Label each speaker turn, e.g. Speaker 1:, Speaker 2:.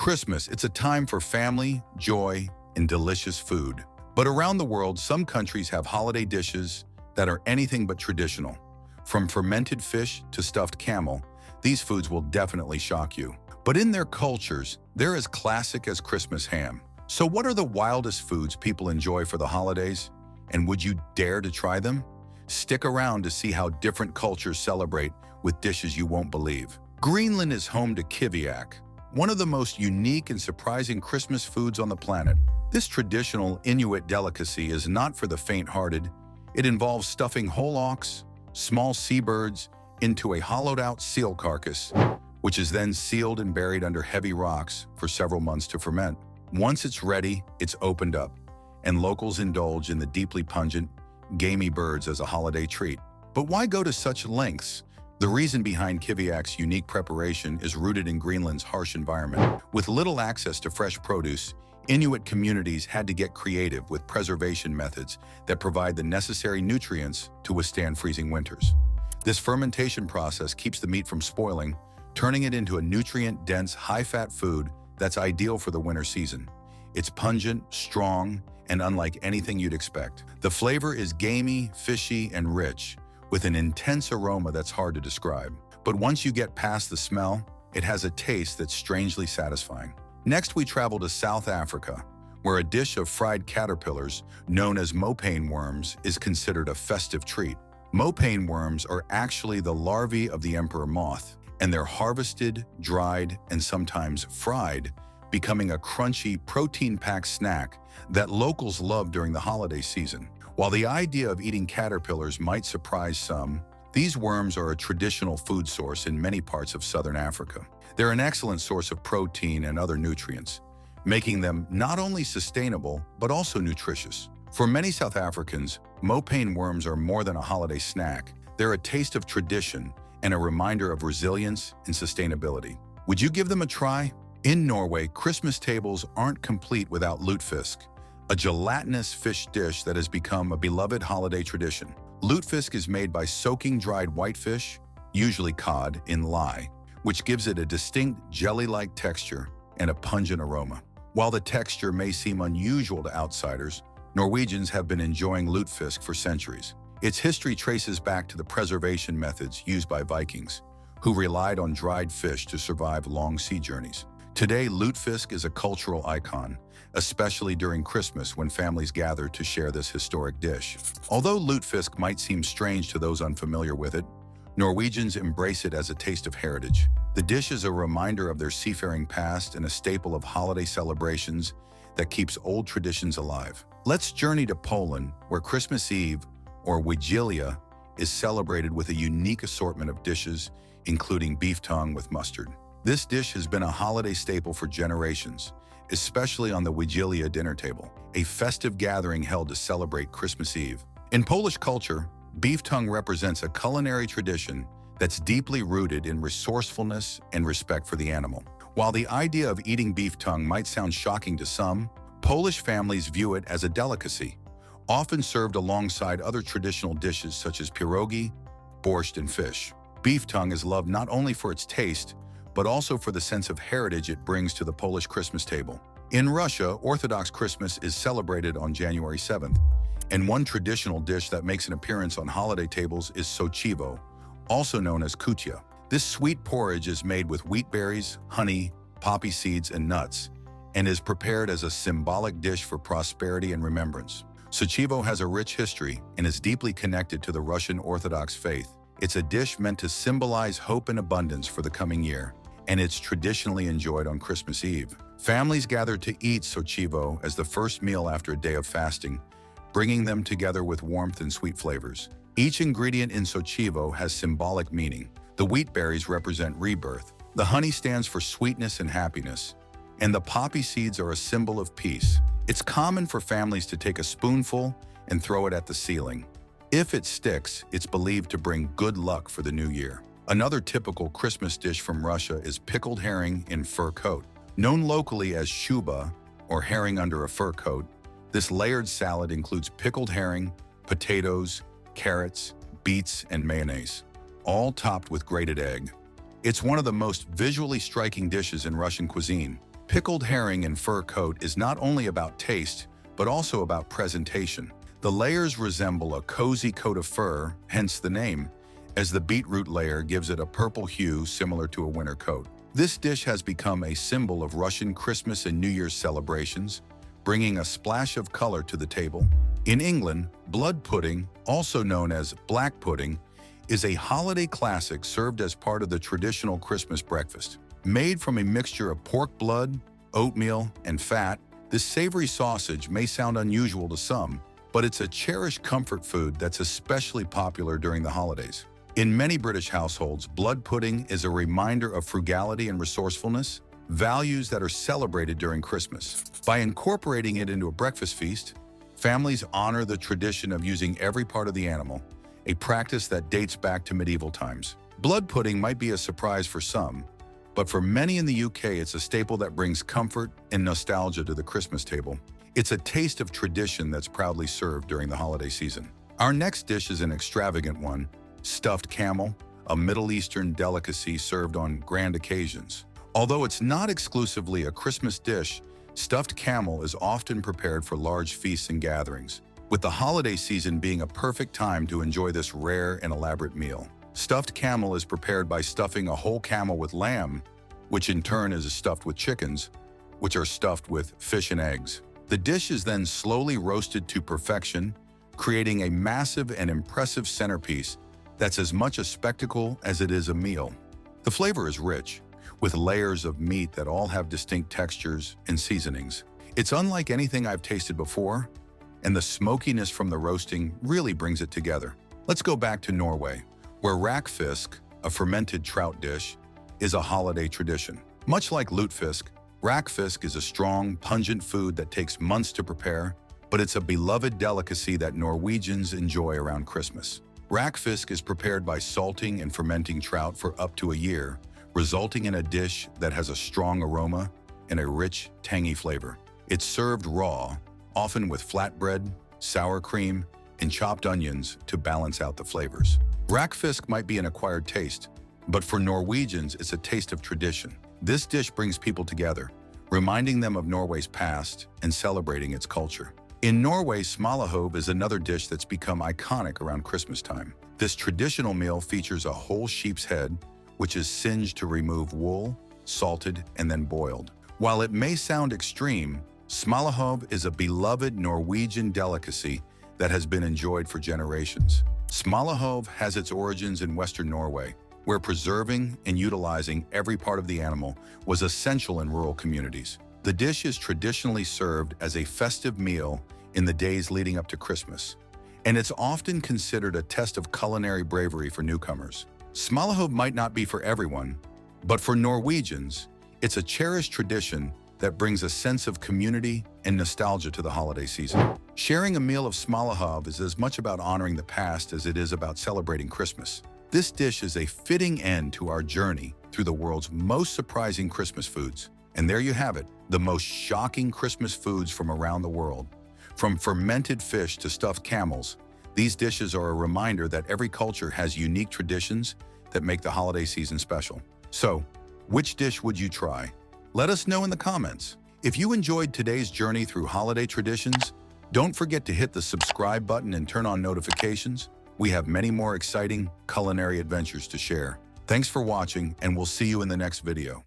Speaker 1: Christmas, it's a time for family, joy, and delicious food. But around the world, some countries have holiday dishes that are anything but traditional. From fermented fish to stuffed camel, these foods will definitely shock you. But in their cultures, they're as classic as Christmas ham. So what are the wildest foods people enjoy for the holidays? And would you dare to try them? Stick around to see how different cultures celebrate with dishes you won't believe. Greenland is home to Kiviak, one of the most unique and surprising Christmas foods on the planet. This traditional Inuit delicacy is not for the faint-hearted. It involves stuffing whole ox, small seabirds, into a hollowed-out seal carcass, which is then sealed and buried under heavy rocks for several months to ferment. Once it's ready, it's opened up, and locals indulge in the deeply pungent, gamey birds as a holiday treat. But why go to such lengths? The reason behind Kiviak's unique preparation is rooted in Greenland's harsh environment. With little access to fresh produce, Inuit communities had to get creative with preservation methods that provide the necessary nutrients to withstand freezing winters. This fermentation process keeps the meat from spoiling, turning it into a nutrient-dense, high-fat food that's ideal for the winter season. It's pungent, strong, and unlike anything you'd expect. The flavor is gamey, fishy, and rich, with an intense aroma that's hard to describe. But once you get past the smell, it has a taste that's strangely satisfying. Next, we travel to South Africa, where a dish of fried caterpillars, known as mopane worms, is considered a festive treat. Mopane worms are actually the larvae of the emperor moth, and they're harvested, dried, and sometimes fried, becoming a crunchy, protein-packed snack that locals love during the holiday season. While the idea of eating caterpillars might surprise some, these worms are a traditional food source in many parts of southern Africa. They're an excellent source of protein and other nutrients, making them not only sustainable, but also nutritious. For many South Africans, mopane worms are more than a holiday snack. They're a taste of tradition and a reminder of resilience and sustainability. Would you give them a try? In Norway, Christmas tables aren't complete without lutefisk, a gelatinous fish dish that has become a beloved holiday tradition. Lutefisk is made by soaking dried whitefish, usually cod, in lye, which gives it a distinct jelly-like texture and a pungent aroma. While the texture may seem unusual to outsiders, Norwegians have been enjoying lutefisk for centuries. Its history traces back to the preservation methods used by Vikings, who relied on dried fish to survive long sea journeys. Today, lutefisk is a cultural icon, especially during Christmas when families gather to share this historic dish. Although lutefisk might seem strange to those unfamiliar with it, Norwegians embrace it as a taste of heritage. The dish is a reminder of their seafaring past and a staple of holiday celebrations that keeps old traditions alive. Let's journey to Poland, where Christmas Eve, or wigilia, is celebrated with a unique assortment of dishes, including beef tongue with mustard. This dish has been a holiday staple for generations, especially on the wigilia dinner table, a festive gathering held to celebrate Christmas Eve. In Polish culture, beef tongue represents a culinary tradition that's deeply rooted in resourcefulness and respect for the animal. While the idea of eating beef tongue might sound shocking to some, Polish families view it as a delicacy, often served alongside other traditional dishes such as pierogi, borscht, and fish. Beef tongue is loved not only for its taste, but also for the sense of heritage it brings to the Polish Christmas table. In Russia, Orthodox Christmas is celebrated on January 7th, and one traditional dish that makes an appearance on holiday tables is sochivo, also known as kutia. This sweet porridge is made with wheat berries, honey, poppy seeds, and nuts, and is prepared as a symbolic dish for prosperity and remembrance. Sochivo has a rich history and is deeply connected to the Russian Orthodox faith. It's a dish meant to symbolize hope and abundance for the coming year, and it's traditionally enjoyed on Christmas Eve. Families gather to eat sochivo as the first meal after a day of fasting, bringing them together with warmth and sweet flavors. Each ingredient in sochivo has symbolic meaning. The wheat berries represent rebirth, the honey stands for sweetness and happiness, and the poppy seeds are a symbol of peace. It's common for families to take a spoonful and throw it at the ceiling. If it sticks, it's believed to bring good luck for the new year. Another typical Christmas dish from Russia is pickled herring in fur coat. Known locally as shuba, or herring under a fur coat, this layered salad includes pickled herring, potatoes, carrots, beets, and mayonnaise, all topped with grated egg. It's one of the most visually striking dishes in Russian cuisine, Pickled herring in fur coat is not only about taste, but also about presentation. The layers resemble a cozy coat of fur, hence the name, as the beetroot layer gives it a purple hue similar to a winter coat. This dish has become a symbol of Russian Christmas and New Year's celebrations, bringing a splash of color to the table. In England, blood pudding, also known as black pudding, is a holiday classic served as part of the traditional Christmas breakfast. Made from a mixture of pork blood, oatmeal, and fat, this savory sausage may sound unusual to some, but it's a cherished comfort food that's especially popular during the holidays. In many British households, blood pudding is a reminder of frugality and resourcefulness, values that are celebrated during Christmas. By incorporating it into a breakfast feast, families honor the tradition of using every part of the animal, a practice that dates back to medieval times. Blood pudding might be a surprise for some, but for many in the UK, it's a staple that brings comfort and nostalgia to the Christmas table. It's a taste of tradition that's proudly served during the holiday season. Our next dish is an extravagant one, stuffed camel, a Middle Eastern delicacy served on grand occasions. Although it's not exclusively a Christmas dish, stuffed camel is often prepared for large feasts and gatherings, with the holiday season being a perfect time to enjoy this rare and elaborate meal. Stuffed camel is prepared by stuffing a whole camel with lamb, which in turn is stuffed with chickens, which are stuffed with fish and eggs. The dish is then slowly roasted to perfection, creating a massive and impressive centerpiece that's as much a spectacle as it is a meal. The flavor is rich, with layers of meat that all have distinct textures and seasonings. It's unlike anything I've tasted before, and the smokiness from the roasting really brings it together. Let's go back to Norway, where rakfisk, a fermented trout dish, is a holiday tradition. Much like lutefisk, rakfisk is a strong, pungent food that takes months to prepare, but it's a beloved delicacy that Norwegians enjoy around Christmas. Rakfisk is prepared by salting and fermenting trout for up to a year, resulting in a dish that has a strong aroma and a rich, tangy flavor. It's served raw, often with flatbread, sour cream, and chopped onions to balance out the flavors. Rakfisk might be an acquired taste, but for Norwegians, it's a taste of tradition. This dish brings people together, reminding them of Norway's past and celebrating its culture. In Norway, Smalahove is another dish that's become iconic around Christmas time. This traditional meal features a whole sheep's head, which is singed to remove wool, salted, and then boiled. While it may sound extreme, Smalahove is a beloved Norwegian delicacy that has been enjoyed for generations. Smalahove has its origins in Western Norway, where preserving and utilizing every part of the animal was essential in rural communities. The dish is traditionally served as a festive meal in the days leading up to Christmas, and it's often considered a test of culinary bravery for newcomers. Smalahove might not be for everyone, but for Norwegians, it's a cherished tradition that brings a sense of community and nostalgia to the holiday season. Sharing a meal of Smalahove is as much about honoring the past as it is about celebrating Christmas. This dish is a fitting end to our journey through the world's most surprising Christmas foods. And there you have it, the most shocking Christmas foods from around the world. From fermented fish to stuffed camels, these dishes are a reminder that every culture has unique traditions that make the holiday season special. So, which dish would you try? Let us know in the comments. If you enjoyed today's journey through holiday traditions, don't forget to hit the subscribe button and turn on notifications. We have many more exciting culinary adventures to share. Thanks for watching, and we'll see you in the next video.